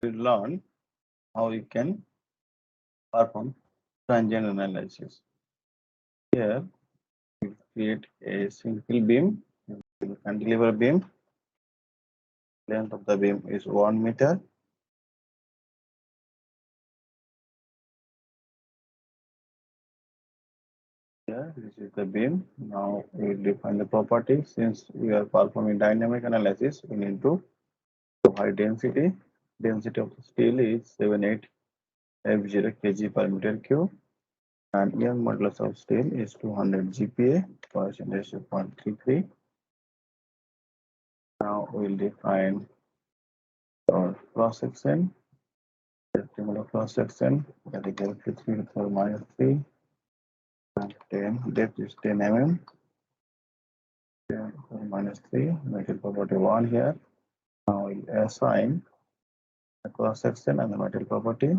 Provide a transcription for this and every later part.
we learn how you can perform transient analysis. Here, we create a single beam, cantilever beam. Length of the beam is 1 meter. Here, this is the beam. Now we define the property. Since we are performing dynamic analysis, we need to provide density. Density of the steel is 78F0 kg per meter cube, and Young modulus of steel is 200 GPa, percentage of 0.33. Now we'll define our cross section. Rectangular cross section that is L3 to minus 3 and 10. Depth is 10 mm. 10 minus 3. Make it property 1 here. Now we'll assign the cross section and the metal property.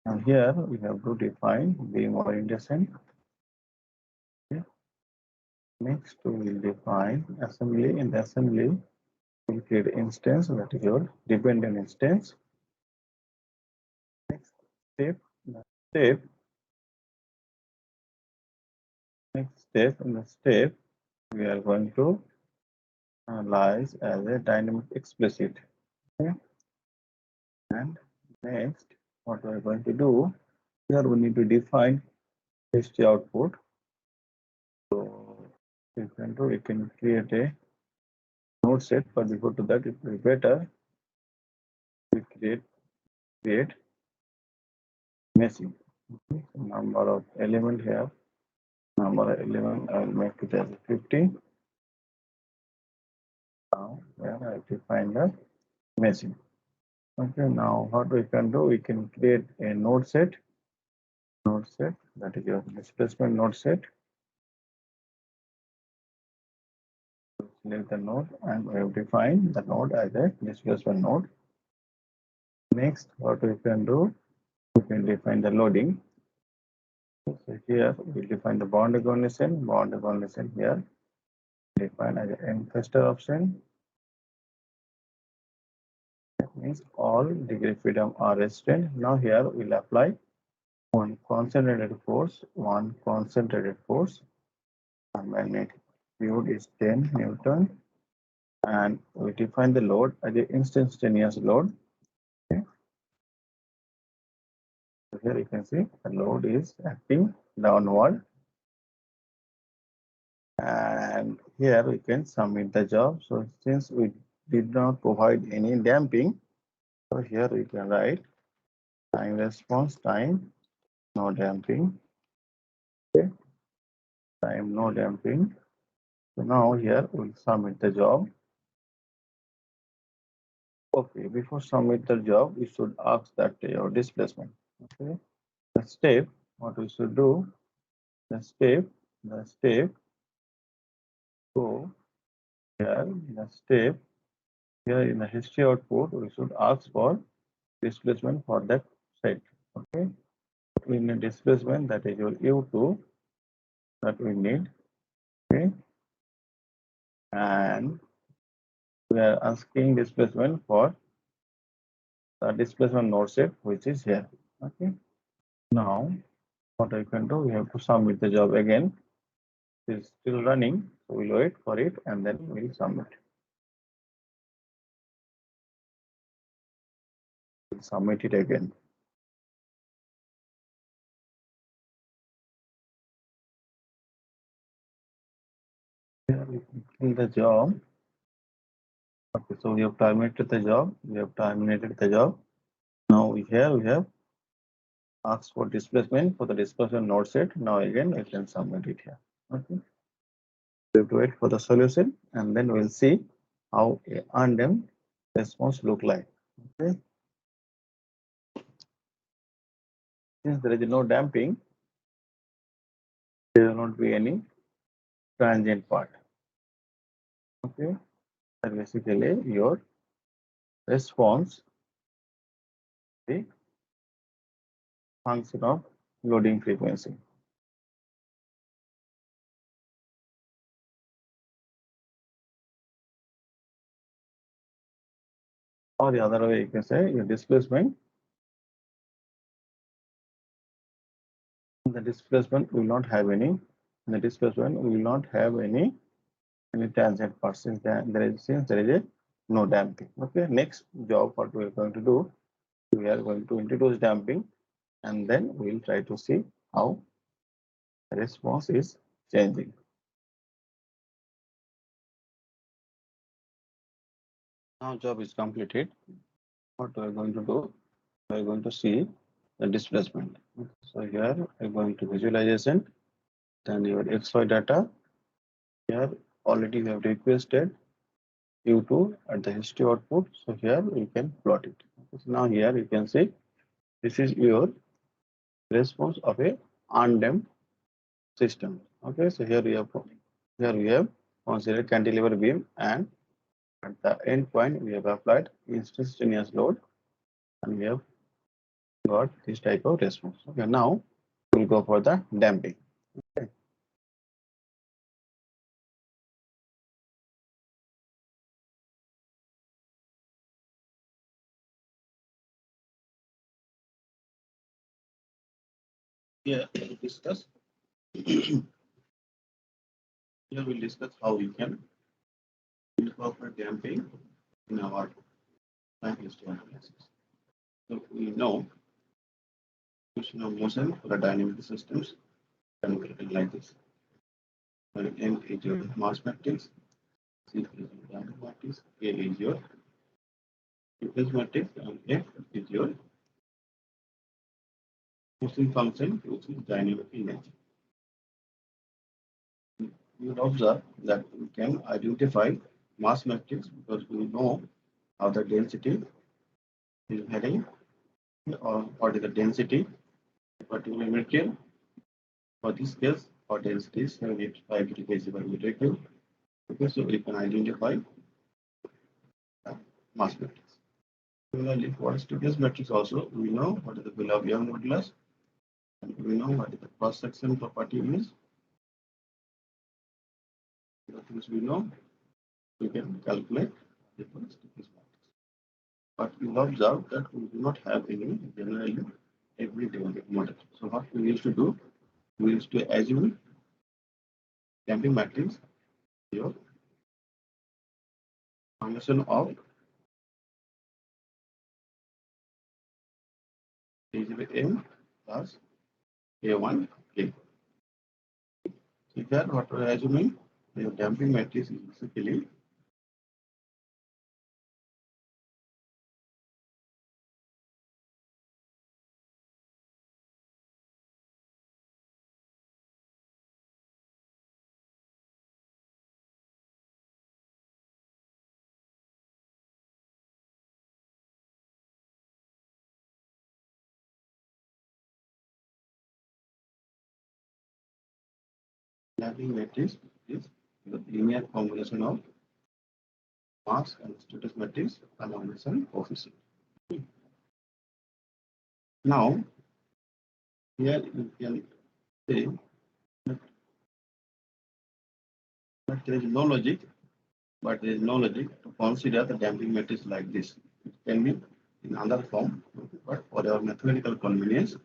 And here we have to define beam orientation. Okay. Next we will define assembly. In the assembly, we'll create instance, that is your dependent instance. Next step in the step, we are going to analyze as a dynamic explicit. Okay. And next, what we are going to do, here we need to define history output. So we can create a node set, but before to that, it will be better we create meshing. Okay. So number of element here, number of element, I will make it as 50. Now where I define the meshing. Okay, now what we can do, we can create a node set, that is your displacement node set. Select the node and we have defined the node as a displacement node. Next, what we can do, we can define the loading. So here we define the boundary condition here, define as an cluster option. That means all degree freedom are restrained. Now here we'll apply one concentrated force, and magnetic field is 10 Newton, and we define the load as an instantaneous load. Okay. So here you can see the load is acting downward, and here we can submit the job. So since we did not provide any damping, so here we can write time response, time no damping. Okay, time no damping. So now here we'll submit the job. Okay, before submit the job, we should ask that your displacement. Okay, the step, what we should do, the step, so here in the history output, we should ask for displacement for that site. Okay, in a displacement, that is your U2 that we need. Okay, and we are asking displacement for the displacement node set, which is here. Okay, now what I can do, we have to submit the job again. It is still running, so we'll wait for it and then we'll submit. We'll submit it again. Here we can kill the job. Okay, so we have terminated the job. Now here we have asked for displacement for the displacement node set. Now again we can submit it here. Okay. We have to wait for the solution and then we'll see how a undamped response look like. Okay. Since there is no damping, there will not be any transient part. Okay. So basically your response is a function of loading frequency. or the other way you can say your displacement. The displacement will not have any. The displacement will not have any tangent part since there is a no damping. Okay, next job what we are going to do, we are going to introduce damping, and then we will try to see how the response is changing. Now job is completed. What we are going to do, we are going to see the displacement. So here we are going to visualization, then your XY data. Here already we have requested you to at the history output. So here you can plot it. So now here you can see this is your response of a undamped system. Okay, so here we have considered cantilever beam, and at the end point we have applied instantaneous load, and we have got this type of response. Okay, now we'll go for the damping. Okay. Here we'll discuss. Here we'll discuss how we can incorporate damping in our time history analysis. So we know function of motion for the dynamic systems can be written like this. M is your mass matrix, C is your dynamic matrix, A is your sequence matrix, and F is your motion function, which is dynamic energy. You will observe that we can identify mass matrix because we know how the density is varying, or what is the density of a particular material. For this case, for density is 75 kg per meter cube. Okay, so we can identify mass matrix. Similarly, for stiffness matrix also, we know what is the Young modulus, and we know what is the cross section property is. The things we know, we can calculate the stiffness matrix. But you observe that we do not have any generally everyday model. So what we used to do, we used to assume damping matrix your function of M plus A1 K. So here what we are assuming, your damping matrix is basically damping matrix is the linear combination of mass and status matrix along with some coefficient. Now, here you can say that there is no logic, to consider the damping matrix like this. It can be in other form, but for our mathematical convenience,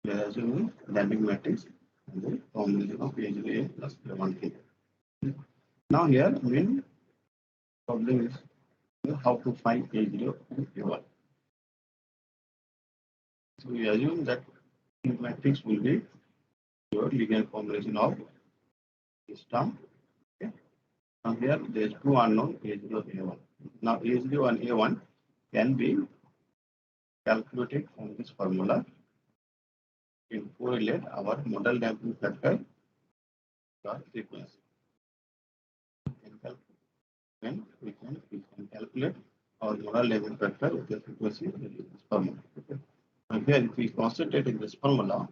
we are assuming damping matrix and the combination of A0A plus A1K. Now here, main problem is how to find A0 and A1. So we assume that the matrix will be your linear combination of this term. Okay. Now here there is two unknown A0 and A1. Now A0 and A1 can be calculated from this formula in correlate our model damping factor or frequency. Then we can calculate our model damping factor with the frequency in this formula. Okay. Now here if we concentrate in this formula,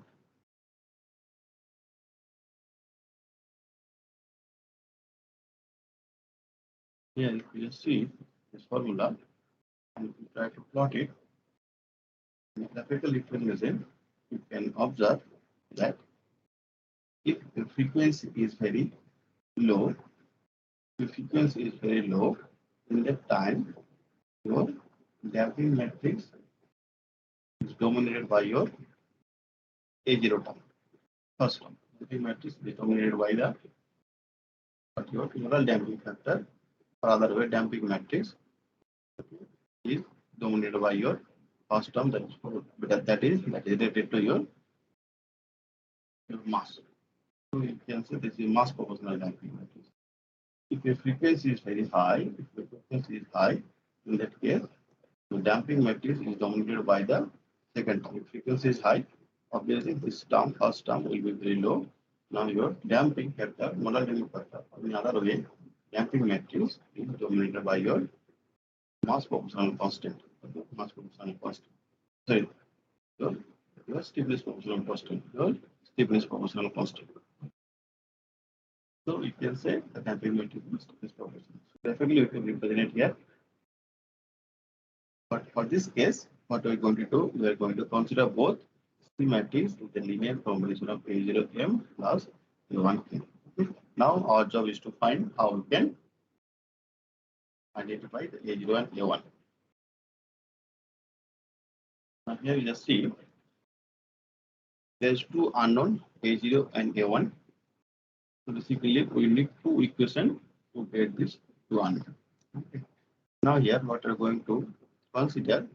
here if you see this formula and we try to plot it in a graphical representation, you can observe that if the frequency is very low, in that time your damping matrix is dominated by your A0 term, first term. Damping matrix is dominated by your modal damping factor, or other way, damping matrix is dominated by your first term, that is related to your mass. So you can say this is mass proportional damping matrix. If your frequency is very high, in that case, the damping matrix is dominated by the second term. If frequency is high, obviously this term, first term, will be very low. Now your damping factor, modal damping factor, in another way, damping matrix is dominated by your mass proportional constant. Okay? Mass proportional constant. Sorry, your stiffness proportional constant. Your stiffness proportional constant. So you can say the damping matrix is stiffness proportional. So definitely we can represent it here. But for this case, what we are going to do, we are going to consider both C matrix with the linear combination of A0M plus A1M. Okay. Now our job is to find how we can identify the A0 and A1. Now here you just see there is two unknown A0 and A1. So basically we need two equations to get this two unknown. Okay. Now here what we are going to consider,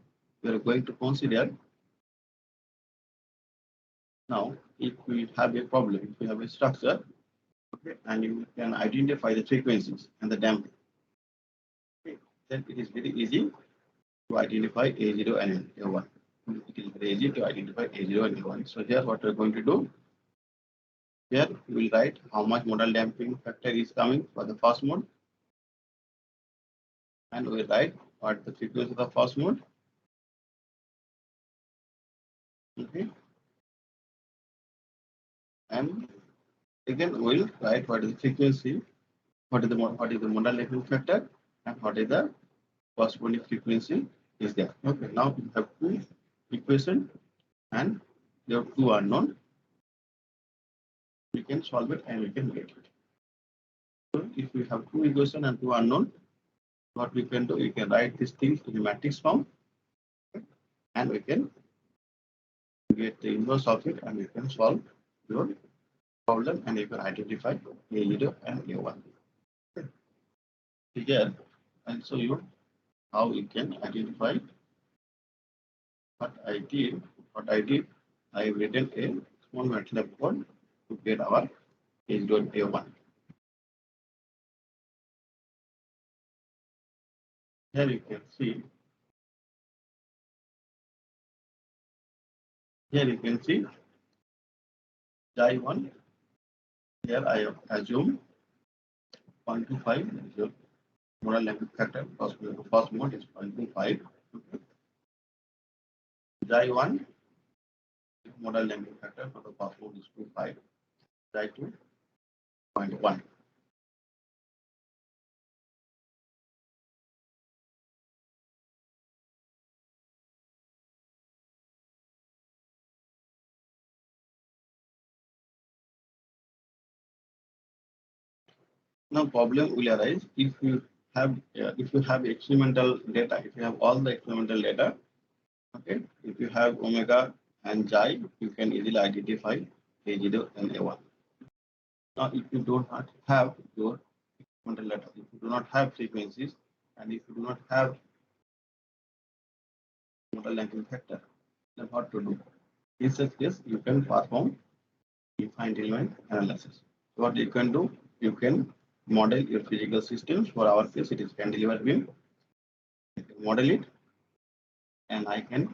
now if we have a problem, if we have a structure, okay, and you can identify the frequencies and the damping, okay, then it is very easy to identify A0 and A1. It is very easy to identify A0 and A1. So here what we are going to do, here we will write how much modal damping factor is coming for the first mode, and we will write what the frequency of the first mode. Okay. And again we will write what is the frequency, what is the modal damping factor, and what is the corresponding frequency is there. Okay, now we have two equations and there are two unknown. We can solve it and we can get it. So if we have two equations and two unknown, what we can do, we can write these things in matrix form, okay, and we can get the inverse of it and we can solve your problem and you can identify A0 and A1. Okay. Here and so you how we can identify. What I did, I have written a small Matlab code to get our A0 A1. Here you can see. Here you can see J1. Here I have assumed 0.25 is your modal damping factor. First mode is 0.25. J1 modal damping factor for the first mode is 2.5. J2 0.1. Now problem will arise if you have experimental data. If you have all the experimental data, okay, if you have omega and xi, you can easily identify A0 and A1. Now, if you do not have your experimental data, if you do not have frequencies, and if you do not have modal damping factor, then what to do? In such case, you can perform defined element analysis. So what you can do, you can model your physical systems. For our case, it is cantilever beam. You can model it, and I can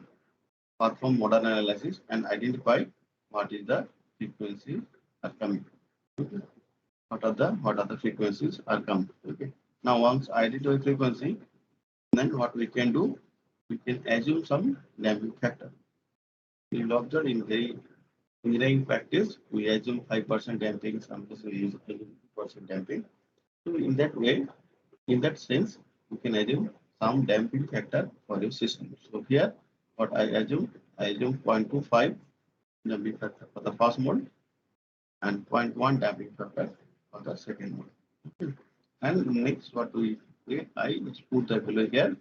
perform modal analysis and identify what is the frequency are coming. Okay. What are the frequencies are coming. Okay. Now once I identify frequency, then what we can do, we can assume some damping factor. We will observe in very engineering practice, we assume 5% damping, some cases we use 2% damping. So in that way, in that sense, we can assume some damping factor for your system. So here, what I assume 0.25 damping factor for the first mode and 0.1 damping factor for the second mode. Okay. And next, what we do, I just put the value here,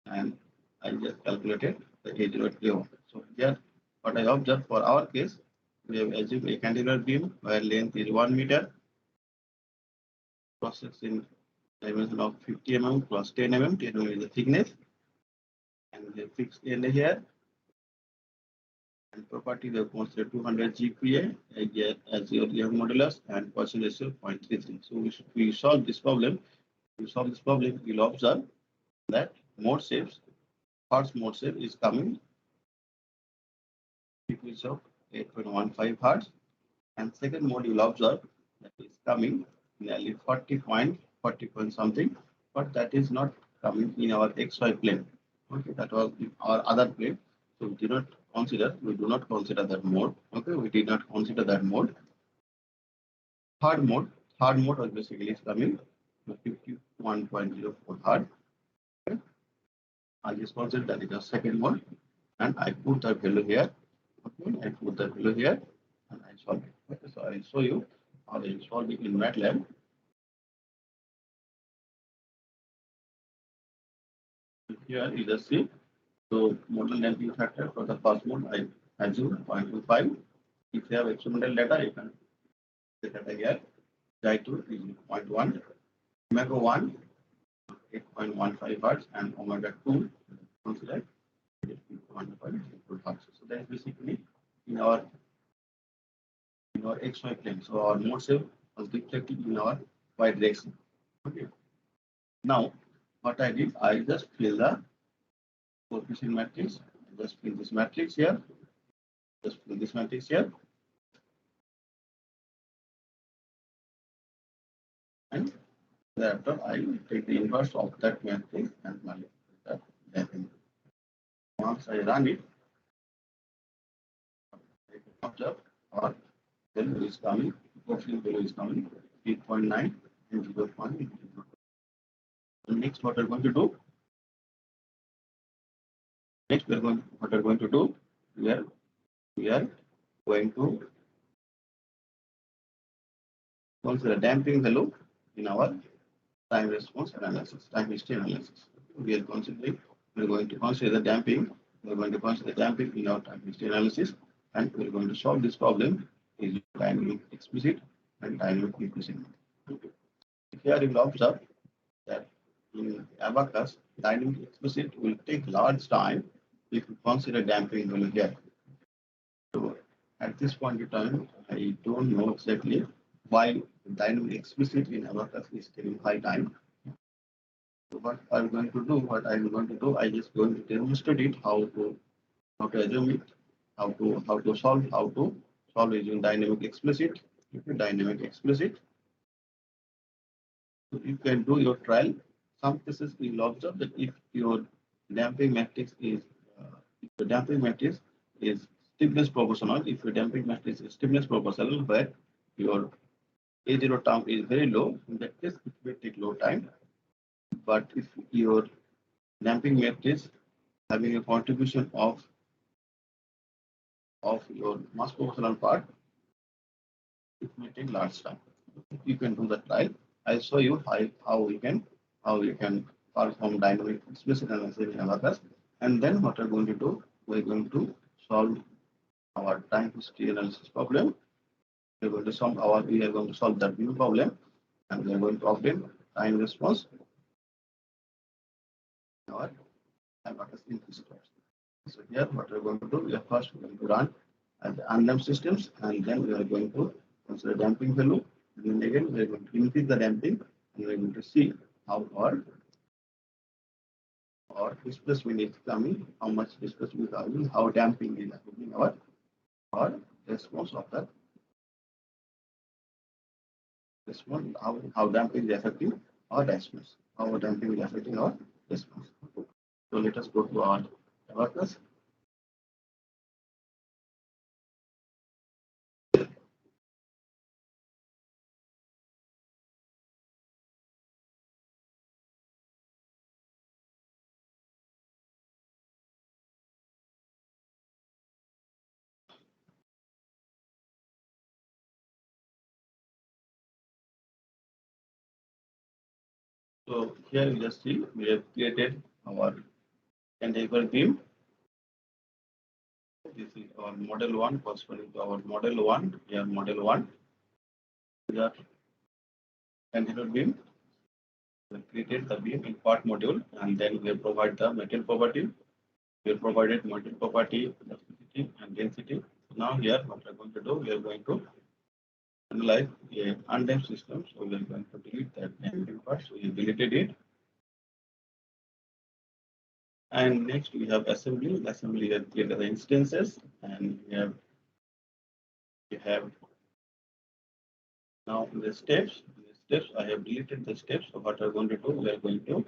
and I just calculated the A0 at A1. So here, what I observed for our case, we have assumed a cantilever beam where length is 1 meter, cross section dimension of 50 mm plus 10 mm, 10 mm is the thickness, and we have fixed area here. And property we have considered 200 GPa as your Young modulus and Poisson ratio 0.33. So we solve this problem. We'll observe that mode shapes, first mode shape is coming frequency of 8.15 hertz, and second mode you will observe that is coming nearly 40 point something, but that is not coming in our XY plane. Okay, that was in our other plane. So we do not consider that mode. Okay, we did not consider that mode. Third mode was basically is coming to 51.04 hertz. Okay, I just consider that is the second mode, and I put the value here. Okay, I put the value here, and I solve it. Okay, so I will show you how I solve it in Matlab. Here you just see. So model damping factor for the first mode I assume 0.25. If you have experimental data, you can the data here. J2 is 0.1, omega 1 8.15 hertz, and omega 2 consider 1.8 hertz. So that is basically in our XY plane. So our mode shape was reflected in our y direction. Okay. Now what I did, I just fill the coefficient matrix. I just fill this matrix here. Just fill this matrix here. And thereafter, I will take the inverse of that matrix and multiply that. Once I run it, I can observe our value is coming, coefficient value is coming 8.9 and 0.0. Next, what we're going to do? Next, what we're going to do? We are going to consider damping value in our time response analysis, time history analysis. We are going to consider the damping. We are going to consider damping in our time history analysis, and we are going to solve this problem is dynamic explicit and dynamic implicit. Here you will observe that in ABAQUS, dynamic explicit will take large time if you consider damping value here. So at this point in time, I don't know exactly why dynamic explicit in ABAQUS is taking high time. So what I'm going to do, I just going to demonstrate it how to assume it, how to solve using dynamic explicit. Dynamic explicit. So you can do your trial. Some cases you will observe that if your damping matrix is stiffness proportional, if your damping matrix is stiffness proportional, where your A0 term is very low, in that case it will take low time. But if your damping matrix having a contribution of your mass proportional part, it may take large time. You can do the trial. I'll show you how you can perform dynamic explicit analysis in ABAQUS. And then what we're going to do, we're going to solve our time history analysis problem. We are going to solve that new problem, and we are going to obtain time response in our ABAQUS implicit. So here what we're going to do, we are first going to run as undamped systems, and then we are going to consider damping value. And then again we are going to increase the damping, and we are going to see how our displacement is coming, how much displacement is coming, how damping is affecting our response of that response, how damping is affecting our response, how damping is affecting our response. So let us go to our ABAQUS. So here you just see we have created our cantilever beam. This is our model 1 corresponding to our model 1. Here model 1. Here cantilever beam. We created the beam in part module and then we provide the material property. We provided material property, elasticity and density. Now here what we are going to do, we are going to analyze a undamped system. So we are going to delete that damping part. So we deleted it. And next we have assembly. Assembly has created the instances and we have now the steps. The steps I have deleted the steps. So what we are going to do, we are going to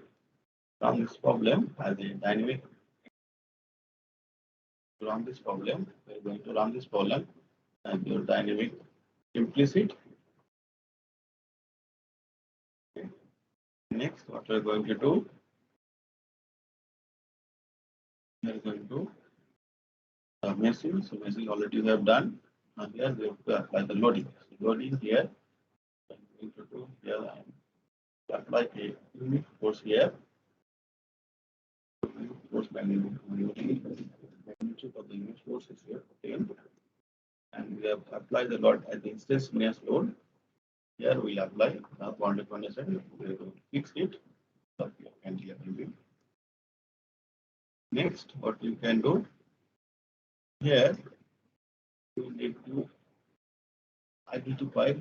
run this problem as a dynamic. Run this problem. We are going to run this problem as your dynamic implicit. Okay. Next, what we are going to do, we are going to meshing. So meshing already we have done. And here we have to apply the loading. So loading here, I'm going to do here I apply a unit force here. Force magnitude of the unit force is here 10. And we have applied the load at the instantaneous load. Here we'll apply the boundary condition. We are going to fix it. Next, what you can do here, you need to identify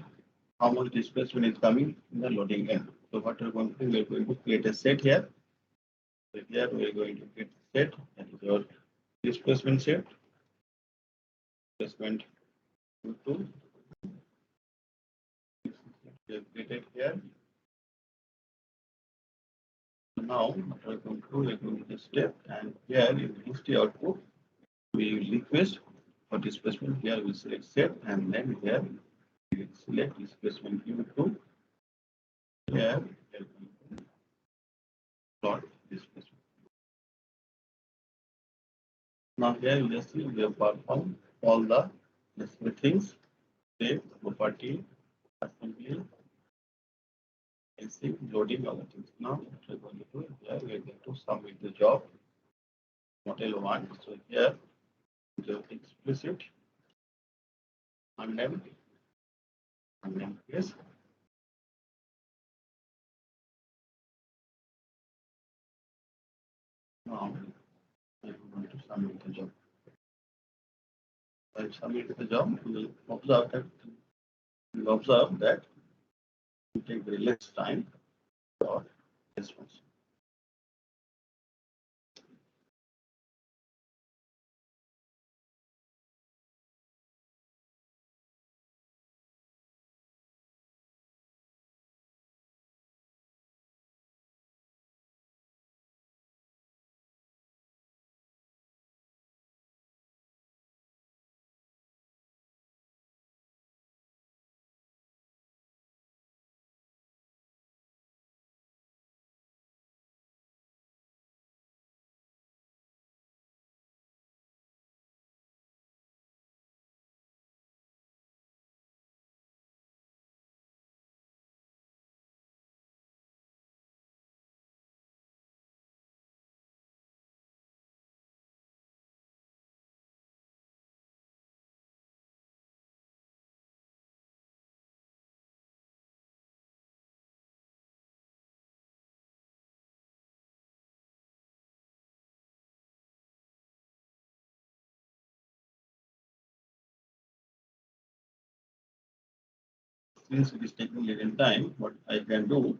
how much displacement is coming in the loading end. So what we're going to do, we're going to create a set here. So here we're going to create a set, that is your displacement set. Displacement 2. We have created here. So now what we're going to do, we're going to step and here in the history output, we will request for displacement. Here we select set and then here we select displacement U2. Here we plot displacement. Now here you just see we have performed all the necessary things, save, property, assembly, basic, loading, other things. Now what we're going to do here, we are going to submit the job model 1. So here the explicit undamped case. Now I'm going to submit the job. I submit the job. You will observe that it takes very less time for response. Since it is taking little time, what I can do,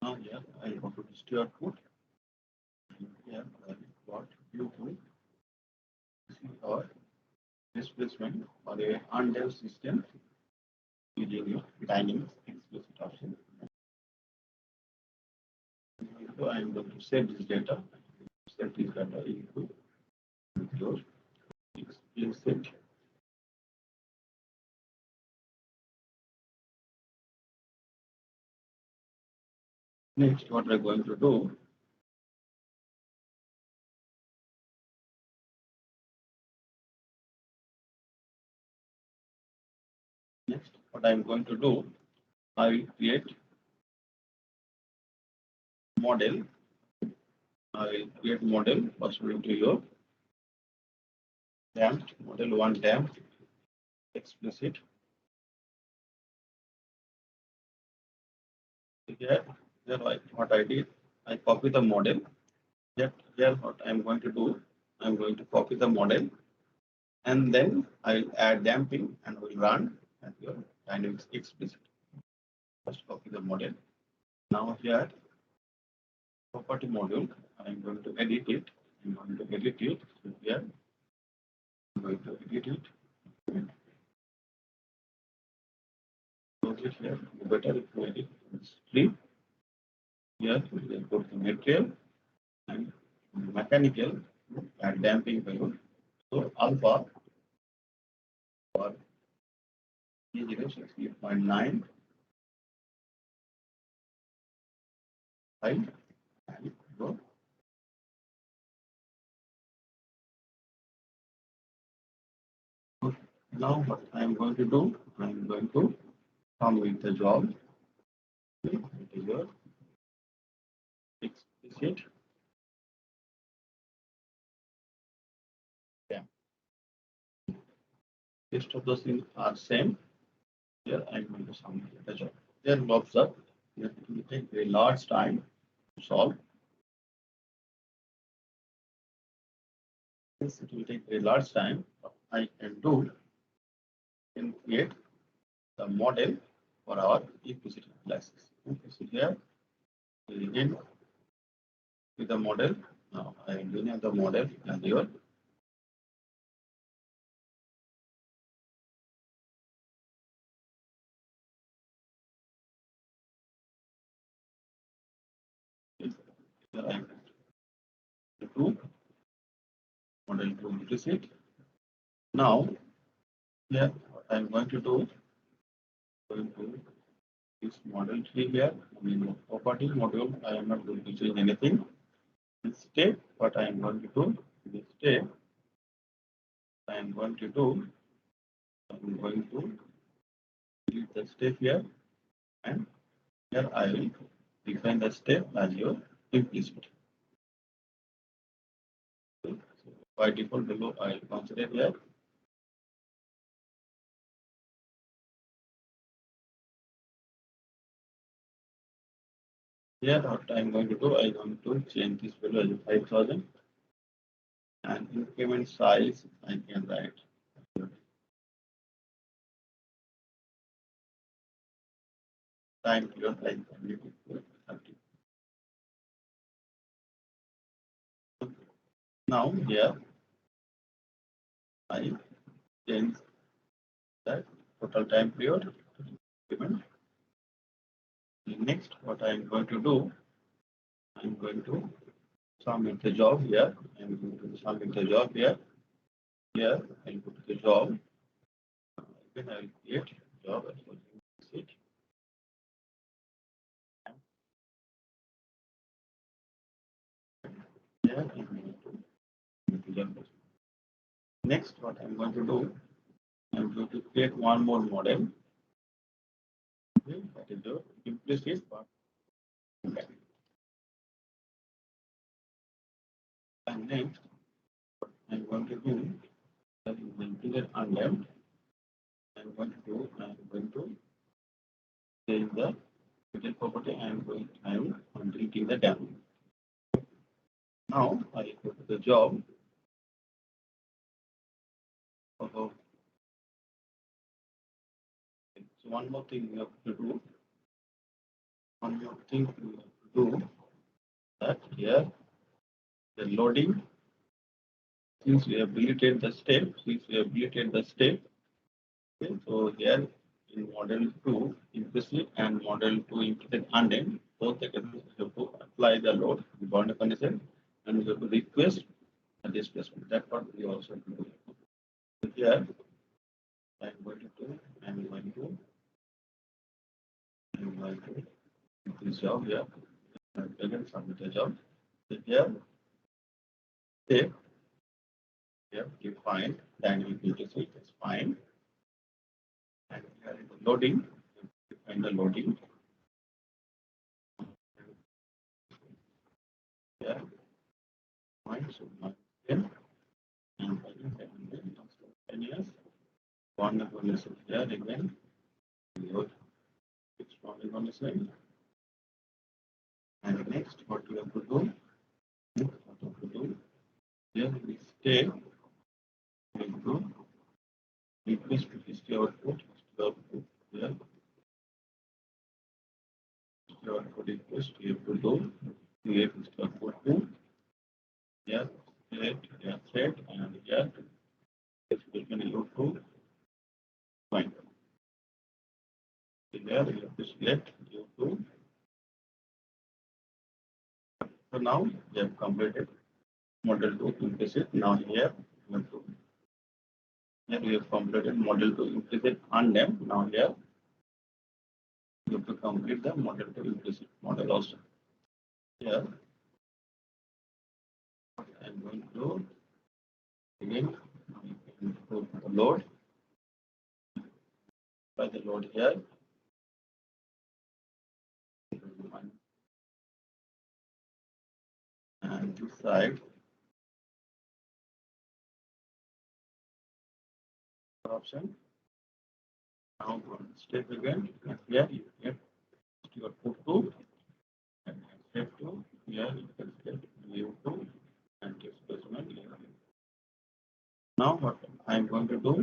now here I go to history output. Here I got U2 or displacement or a undamped system using your dynamic explicit option. So I am going to save this data. Set this data into your explicit. Next, what we are going to do, next, what I am going to do, I will create model. I will create model possible to your damped model 1 damped explicit. Here, what I did, I copy the model. Yet here what I am going to do, I am going to copy the model and then I will add damping and will run at your dynamics explicit. First copy the model. Now here property module, I am going to edit it. I'm going to edit it. So here I'm going to edit it. Close it here. Better if you edit stream. Here we will go to material and mechanical and damping value. So alpha for 0.9 and go. Now what I am going to do, I am going to come with the job. Okay, it is your explicit. Yeah. Rest of those things are same. Here I am going to sum the job. Here you observe that it will take a large time to solve. This it will take a large time. What I can do can create the model for our implicit analysis. Okay, so here we begin with the model. Now I am doing the model and your to model to implicit. Now here what I am going to do, going to this model tree here. In property module, I am not going to change anything. This step, what I am going to do, this step, I am going to do, I am going to delete the step here, and here I will define the step as your implicit. So by default below, I will consider here. Here, what I am going to do, I am going to change this value as 5,000, and increment size I can write. Time period I can make it 30. Now here I change that total time period. Next, what I am going to do, I am going to submit the job here. I am going to submit the job here. Here I will put the job. Then I will create job as well. Here I am going to job. Next, what I am going to do, I am going to create one more model. Okay, that is the implicit part. Okay. And next, what I am going to do, that is the integer undamped. I am going to change the middle property. I am deleting the damping. Now I go to the job. So one more thing we have to do. One more thing we have to do, that here the loading. Since we have deleted the step, okay, so here in model 2 implicit and model 2 implicit undamped, both the cases we have to apply the load boundary condition and we have to request the displacement. That's what we also do. So here I am going to do this job here. And again submit the job. So here step here define dynamic implicit is fine. And here in the loading, and the loading. Yeah, fine. So -10 and -10 one is here again. Load it's on the side. And next, what we have to do? Here we stay into request to history output. Here history output request we have to do create history output to here thread and here displacement load to find. Here we have to select U2. So now we have completed model 2 implicit. Now here we have to we have completed model 2 implicit undamped. Now here you have to complete the model 2 implicit model also. Here I'm going to again to load by the load here. And this side option. Now step again. And here you get your put to and step 2. Here you can step U2 and displacement. Now what I'm going to do?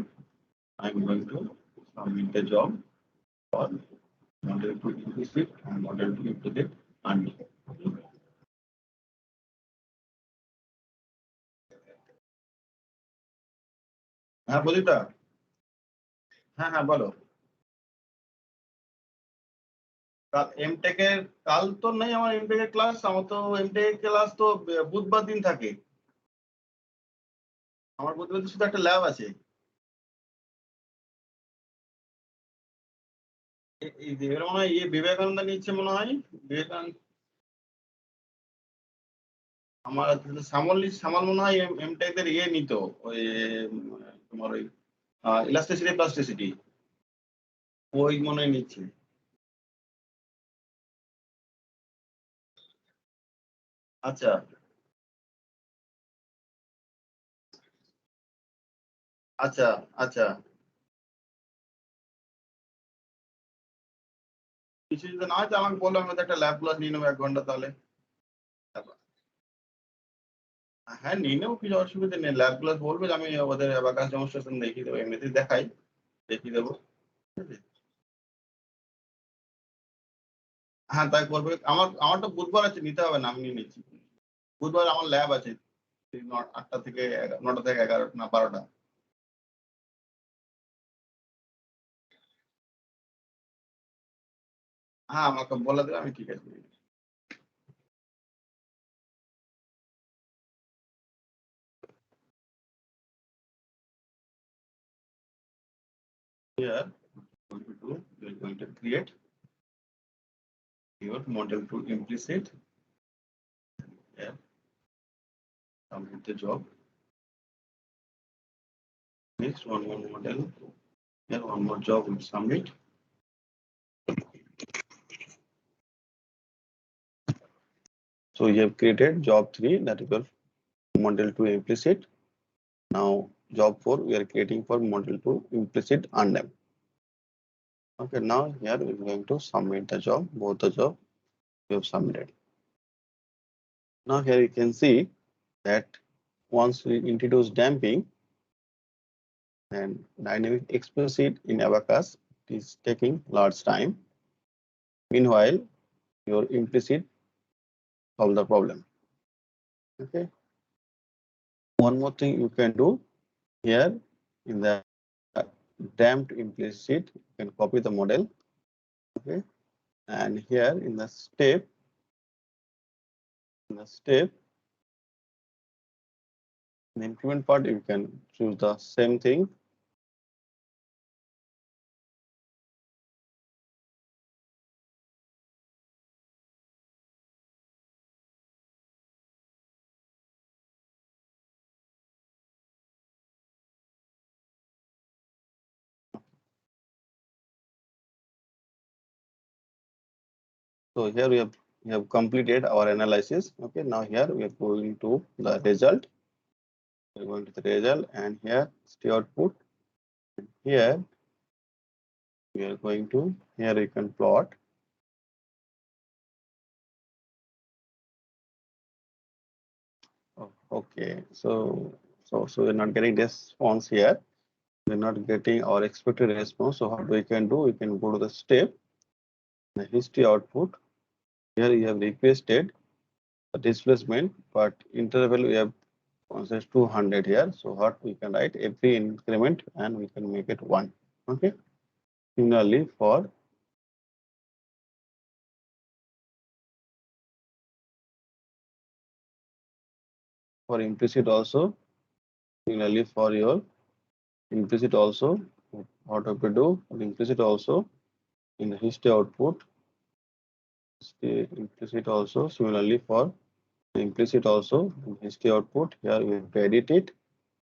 I'm going to submit the job for model 2 implicit and model 2 implicit and হ্যাঁ বলিটা হ্যাঁ বলো কাল MTech এর কাল তো নাই আমার MTech এর ক্লাস আমার তো এমটেক ক্লাস তো বুধবার দিন থাকে আমার বুধবার শুধু একটা ল্যাব আছে এবার মনে হয় বিবেকানন্দ নিচ্ছে মনে হয় বিবেকানন্দ আমার সামাল মনে হয় এমটেক এর নিত ওই তোমার ওই ইলাস্টিসিটি প্লাস্টিসিটি ওই মনে হয় নিচ্ছে আচ্ছা আচ্ছা আচ্ছা কিছু যদি না হয় আমাকে বললো আমি একটা ল্যাব ক্লাস নিয়ে নেবো 1 ঘন্টা তাহলে হ্যাঁ নিয়ে নেবো কিছু অসুবিধা নেই ল্যাব ক্লাস বলবে আমি ওদের অ্যাবাকাস ডেমনস্ট্রেশন দেখিয়ে দেবো এমনিতেই দেখাই দেখিয়ে দেবো হ্যাঁ তাই করবে আমার তো বুধবার আছে নিতে হবে না আমি নিয়ে নিচ্ছি বুধবার আমার ল্যাব আছে 8টা থেকে 9টা থেকে 11 না 12টা হ্যাঁ আমাকে বলে দেবে আমি ঠিক আছে here we're going to create your model to implicit here complete the job next one more model here one more job will submit so you have created job 3 that is your model 2 implicit now job 4 we are creating for model 2 implicit undamped okay now here we are going to submit the job both the job we have submitted now here you can see that once we introduce damping and dynamic explicit in ABAQUS is taking large time. Meanwhile, your implicit solve the problem. Okay. One more thing you can do here in the damped implicit, you can copy the model. Okay. And here in the step, in the increment part, you can choose the same thing. So here we have completed our analysis. Okay, now here we are going to the result. We are going to the result, and here is the output. Here we are going to, here we can plot. Oh, okay, so we're not getting response here. We're not getting our expected response. So what we can do, we can go to the step, the history output. Here you have requested a displacement, but interval we have says 200 here. So what we can write every increment and we can make it 1. Okay. Similarly for implicit also, similarly for your implicit also, what have to do for implicit also in the history output, implicit also, similarly for implicit also in history output, here we have to edit it,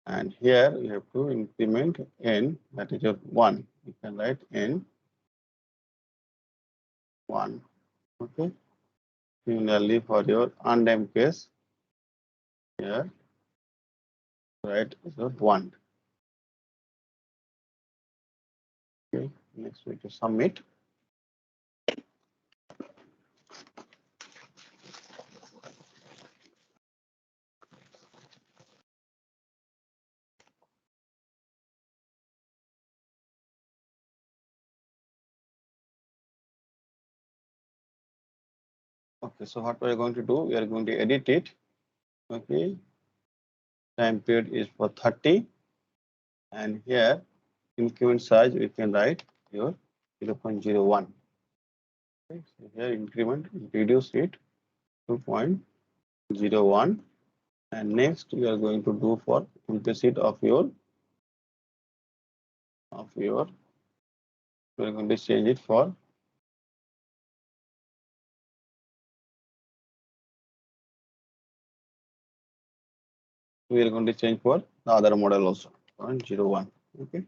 and here we have to increment n, that is your 1. You can write n 1. Okay. Similarly for your undamped case, here right so 1. Okay, next we to submit. Okay, so what we are going to do, we are going to edit it. Okay, time period is for 30, and here increment size we can write your 0.01. Okay, so here increment reduce it to 0.01, and next we are going to do for implicit of your we are going to change it for we are going to change for the other model also 0.01. Okay,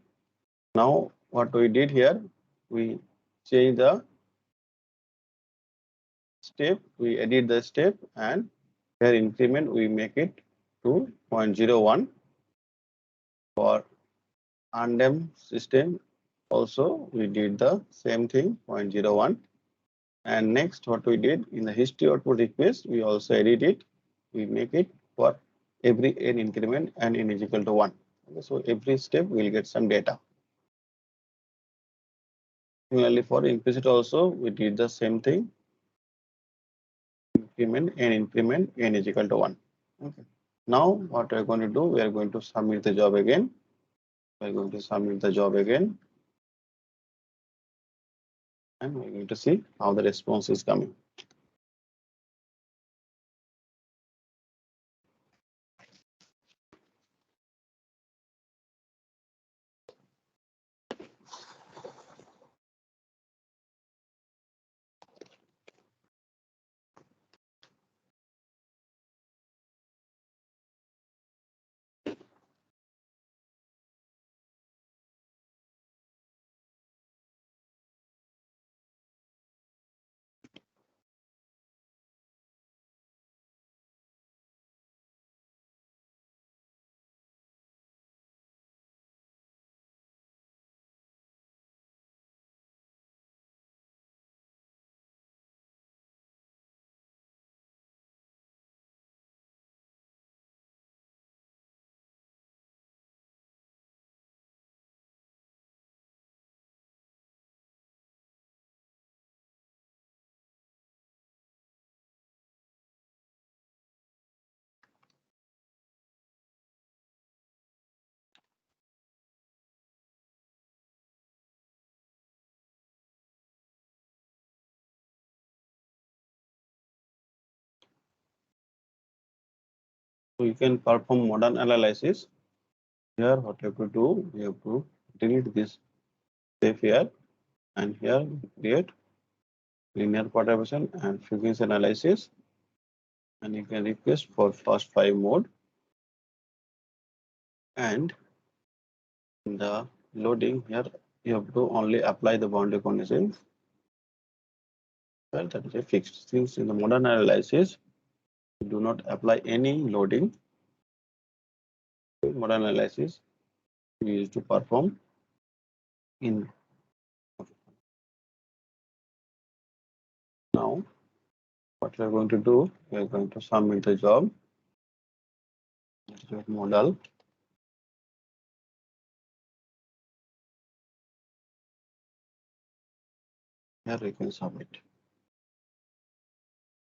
now what we did here, we change the step, we edit the step, and here increment we make it to 0.01. For undamped system also we did the same thing 0.01, and next what we did in the history output request, we also edit it, we make it for every n increment and n is equal to 1. Okay, so every step will get some data. Similarly for implicit also we did the same thing, increment n is equal to 1. Okay. Now what we are going to do, we are going to submit the job again. We are going to submit the job again, and we're going to see how the response is coming. So you can perform modern analysis. Here, what you have to do, you have to delete this step here, and here create linear perturbation and frequency analysis, and you can request for first 5 mode, and in the loading here you have to only apply the boundary conditions. Well, that is a fixed. Since in the modern analysis, we do not apply any loading. Modern analysis we used to perform in. Now, what we are going to do, we are going to submit the job. Job model. Here we can submit.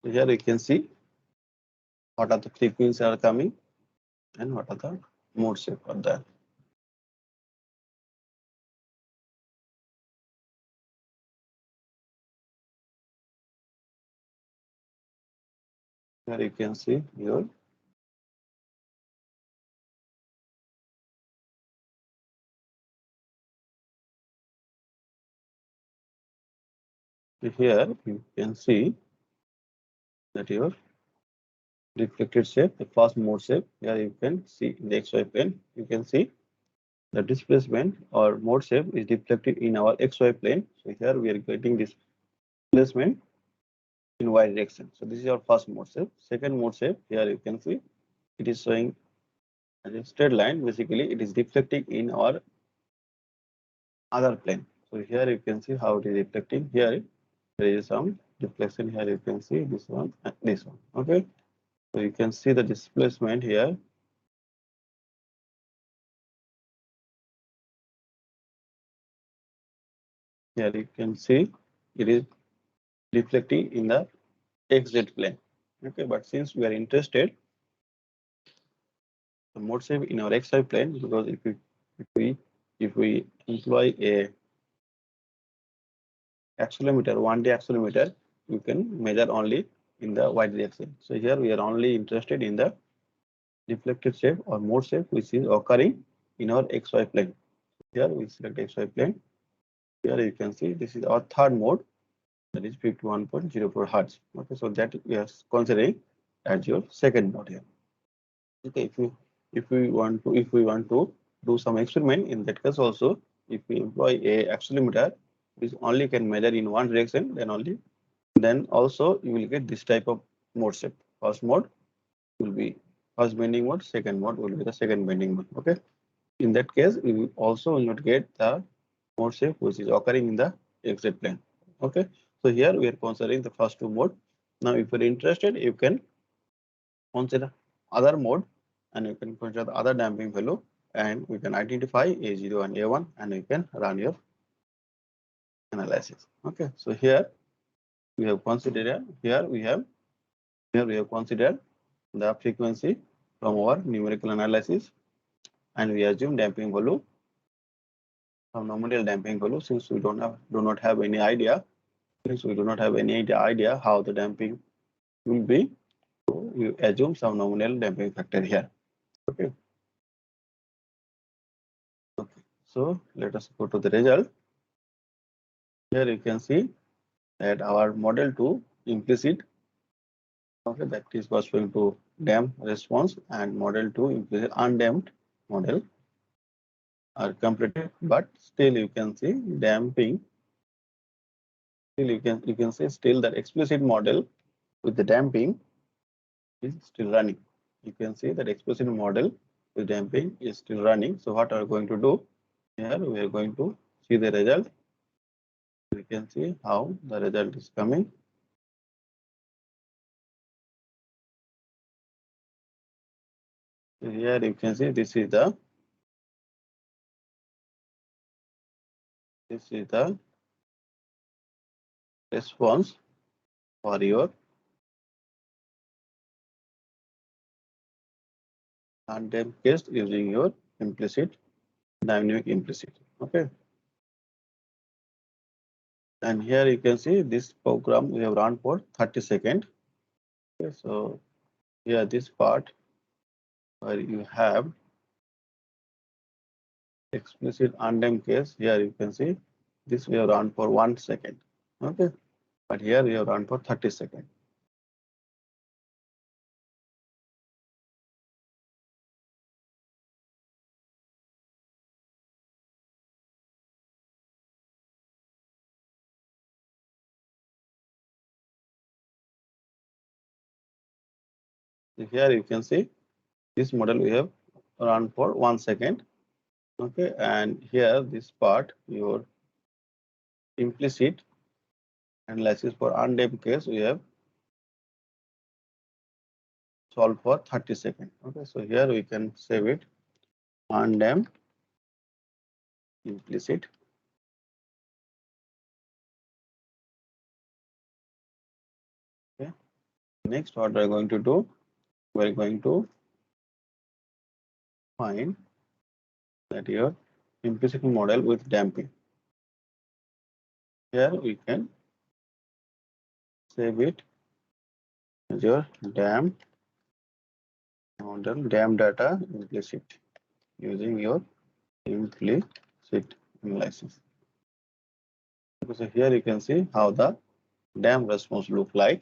So here we can see what are the frequencies are coming and what are the mode shape are there. Here you can see your here you can see that your reflected shape, the first mode shape. Here you can see in the XY plane, you can see the displacement or mode shape is reflected in our XY plane. So here we are getting this displacement in Y direction. So this is our first mode shape. Second mode shape, here you can see it is showing as a straight line. Basically, it is reflecting in our other plane. So here you can see how it is reflecting. Here there is some deflection. Here you can see this one and this one. Okay. So you can see the displacement here. Here you can see it is reflecting in the XZ plane. Okay, but since we are interested the mode shape in our XY plane, because if we employ a accelerometer, 1D accelerometer, you can measure only in the Y direction. So here we are only interested in the reflected shape or mode shape which is occurring in our XY plane. Here we select XY plane. Here you can see this is our third mode, that is 51.04 Hertz. Okay, so that we are considering as your second mode here. Okay, if we want to do some experiment, in that case also, if we employ a accelerometer which only can measure in one direction, then also you will get this type of mode shape. First mode will be first bending mode, second mode will be the second bending mode. Okay. In that case, we will also not get the mode shape which is occurring in the XZ plane. Okay. So here we are considering the first two mode. Now, if you're interested, you can consider other mode and you can consider the other damping value and we can identify A0 and A1 and you can run your analysis. Okay. So here we have considered considered the frequency from our numerical analysis and we assume damping value from nominal damping value since we do not have any idea how the damping will be. So you assume some nominal damping factor here. Okay. Okay. So let us go to the result. Here you can see that our model 2 implicit, okay, that is corresponding to damp response, and model 2 implicit undamped model are completed, but still you can see damping. Still you can see still that explicit model with the damping is still running. You can see that explicit model with damping is still running. So what are we going to do? Here we are going to see the result. We can see how the result is coming. Here you can see this is the response for your undamped case using your implicit dynamic implicit. Okay. And here you can see this program we have run for 30 seconds. Okay, so here this part where you have explicit undamped case, here you can see this we have run for 1 second. Okay, but here we have run for 30 seconds. So here you can see this model we have run for 1 second. Okay, and here this part, your implicit analysis for undamped case, we have solved for 30 seconds. Okay, so here we can save it undamped implicit. Okay, next what we are going to do, we are going to find that your implicit model with damping. Here we can save it as your damped model, damped data implicit using your implicit analysis. So here you can see how the damped response look like.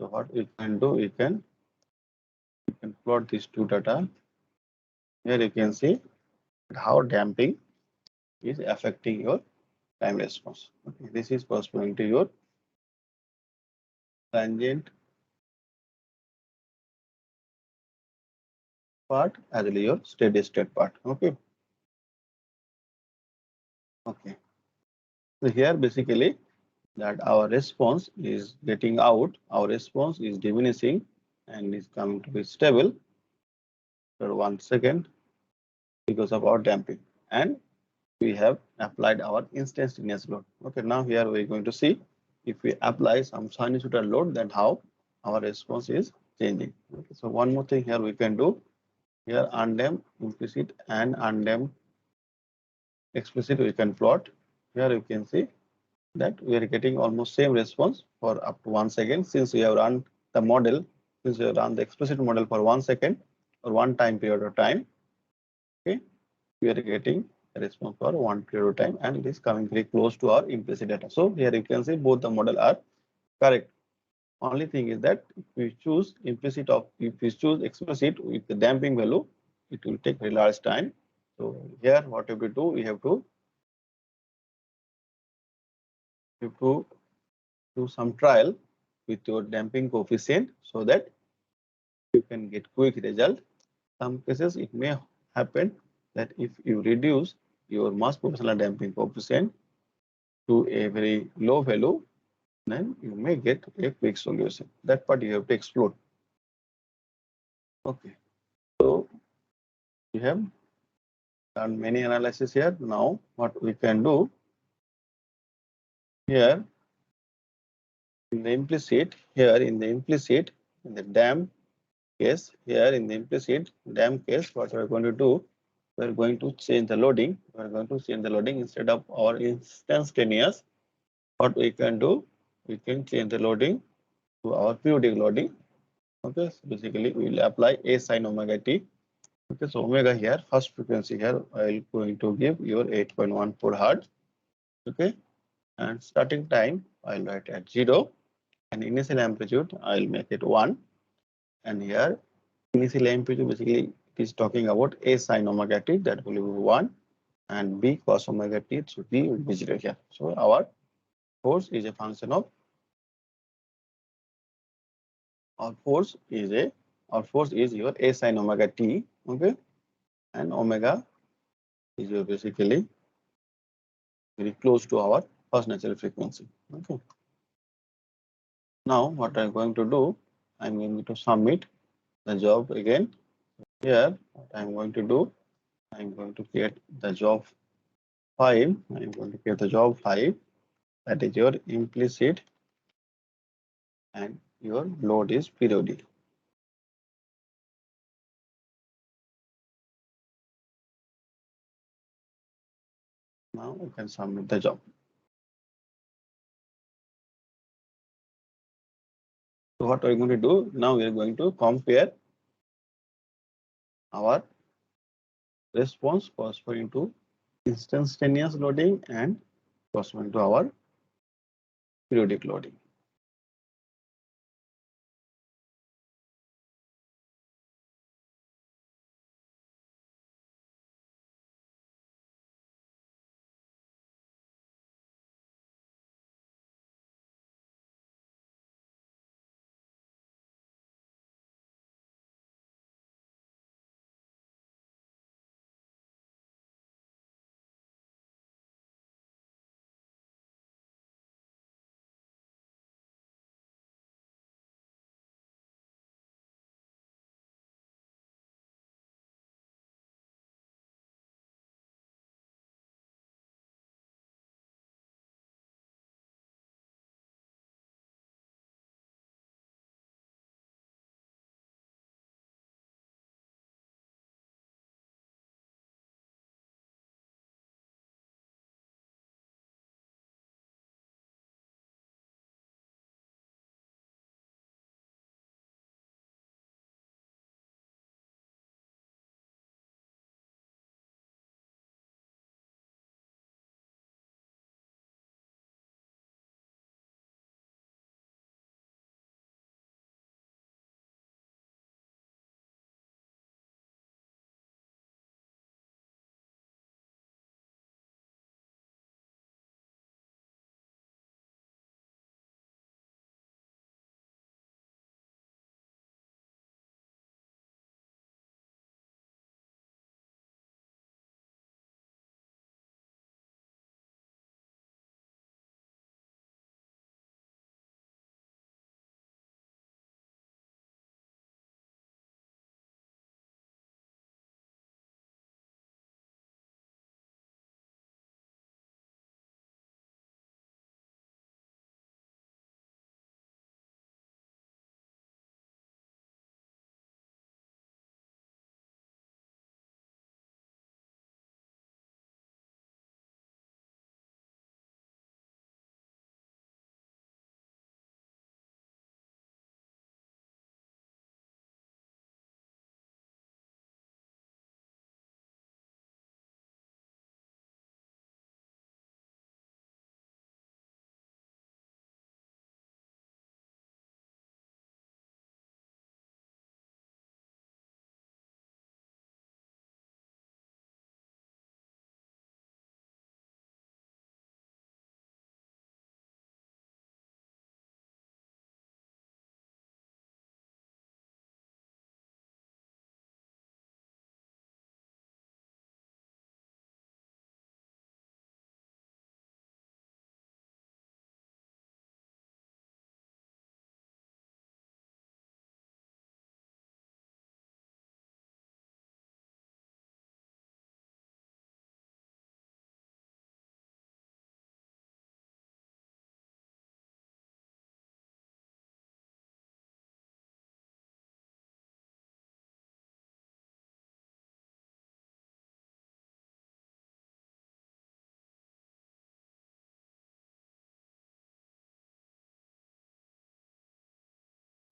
So what we can do, you can plot these two data. Here you can see how damping is affecting your time response. Okay, this is corresponding to your transient part as well as your steady state part. Okay. Okay. So here basically that our response is getting out, our response is diminishing and is coming to be stable for 1 second because of our damping, and we have applied our instantaneous load. Okay, now here we're going to see if we apply some sinusoidal load, then how our response is changing. Okay, so one more thing here we can do, here undamped implicit and undamped explicit we can plot. Here you can see that we are getting almost same response for up to 1 second, since we have run the model, since we have run the explicit model for 1 second or one time period of time. Okay, we are getting a response for one period of time, and it is coming very close to our implicit data. So here you can see both the model are correct. Only thing is that if we choose if we choose explicit with the damping value, it will take very large time. So here what we have to do, we have to do some trial with your damping coefficient so that you can get quick result. Some cases it may happen that if you reduce your mass proportional damping coefficient to a very low value, then you may get a quick solution. That part you have to explore. Okay, so we have done many analysis here. Now what we can do here in the implicit, in the damped case, what we are going to do, we are going to change the loading. We are going to change the loading instead of our instantaneous. What we can do, we can change the loading to our periodic loading. Okay, so basically we will apply a sin omega t. Okay, so omega here, first frequency here, I will going to give your 8.14 hertz. Okay, and starting time I'll write at 0, and initial amplitude I'll make it 1. And here initial amplitude basically it is talking about a sin omega t, that will be 1, and b cos omega t should be 0 here. So our force is a function of our force is your a sin omega t. Okay, and omega is your basically very close to our first natural frequency. Okay, now what I'm going to do, I'm going to submit the job again. Here what I'm going to do, I'm going to create the job file. I'm going to create the job file, that is your implicit, and your load is periodic. Now we can submit the job. So what are we going to do? Now we are going to compare our response corresponding to instantaneous loading and corresponding to our periodic loading.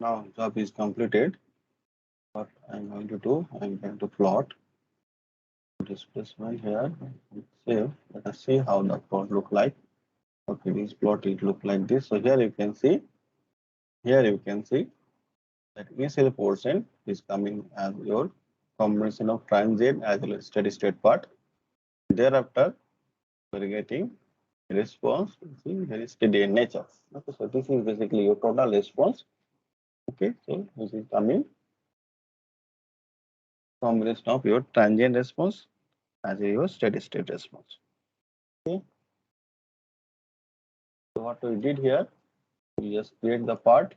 Now job is completed. What I'm going to do, I'm going to plot displacement here. Save. Let us see how the plot look like. Okay, this plot it look like this. So here you can see that initial portion is coming as your combination of transient as well as steady state part. Thereafter, we're getting response, see, very steady in nature. Okay, so this is basically your total response. Okay, so this is coming combination of your transient response as your steady state response. Okay, so what we did here, we just create the part.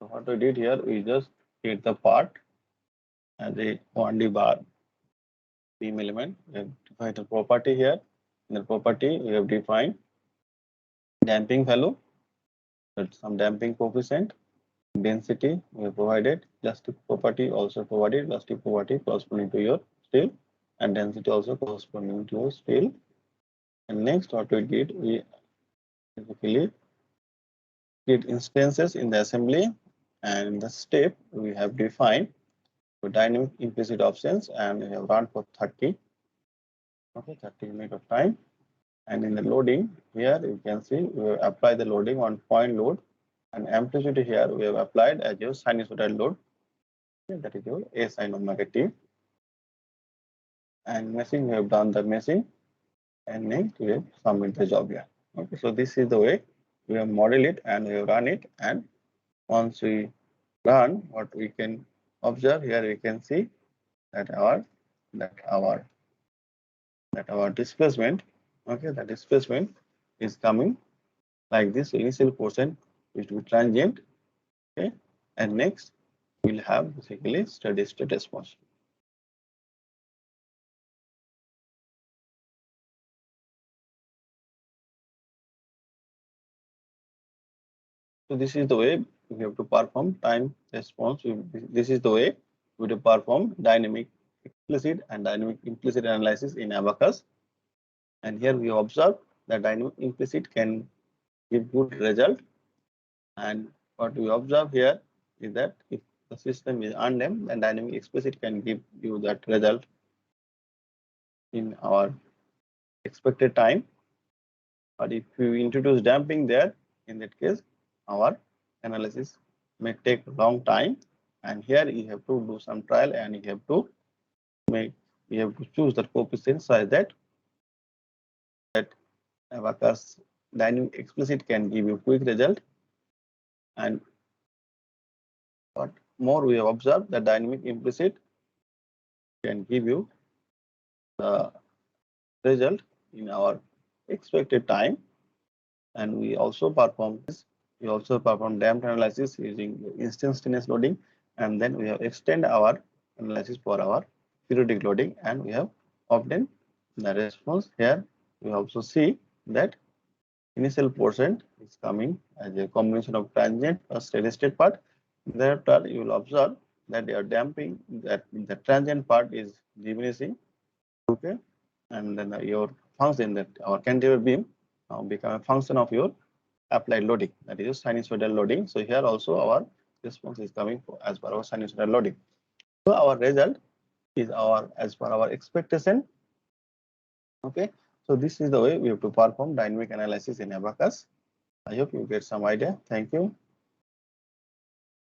So what we did here, we just create the part as a 1D bar beam element. We have defined the property here. In the property, we have defined damping value, that's some damping coefficient, density we have provided, elastic property also provided, elastic property corresponding to your steel, and density also corresponding to your steel. And next, what we did, we basically did instances in the assembly, and in the step we have defined the dynamic implicit options, and we have run for 30 minutes of time. And in the loading here you can see we have applied the loading on point load, and amplitude here we have applied as your sinusoidal load. Okay, that is your A sin omega t. And meshing we have done the meshing, and next we have submit the job here. Okay, so this is the way we have model it and we have run it. And once we run, what we can observe here, we can see that our displacement, okay, the displacement is coming like this. Initial portion is to be transient, okay, and next we'll have basically steady state response. So this is the way we have to perform time response. This is the way we have to perform dynamic explicit and dynamic implicit analysis in ABAQUS. And here we observe that dynamic implicit can give good result. And what we observe here is that if the system is undamped, then dynamic explicit can give you that result in our expected time. But if you introduce damping there, in that case, our analysis may take long time. And here you have to do some trial, and you have to choose the coefficient such that ABAQUS dynamic explicit can give you quick result. And what more we have observed, that dynamic implicit can give you the result in our expected time. And we also perform damped analysis using instantaneous loading, and then we have extend our analysis for our periodic loading, and we have obtained the response. Here we also see that initial portion is coming as a combination of transient or steady state part. Thereafter you will observe that they are damping, that the transient part is diminishing, okay, and then your function, that our cantilever beam now become a function of your applied loading, that is sinusoidal loading. So here also our response is coming as per our sinusoidal loading. So our result is as per our expectation. Okay, so this is the way we have to perform dynamic analysis in ABAQUS. I hope you get some idea. Thank you.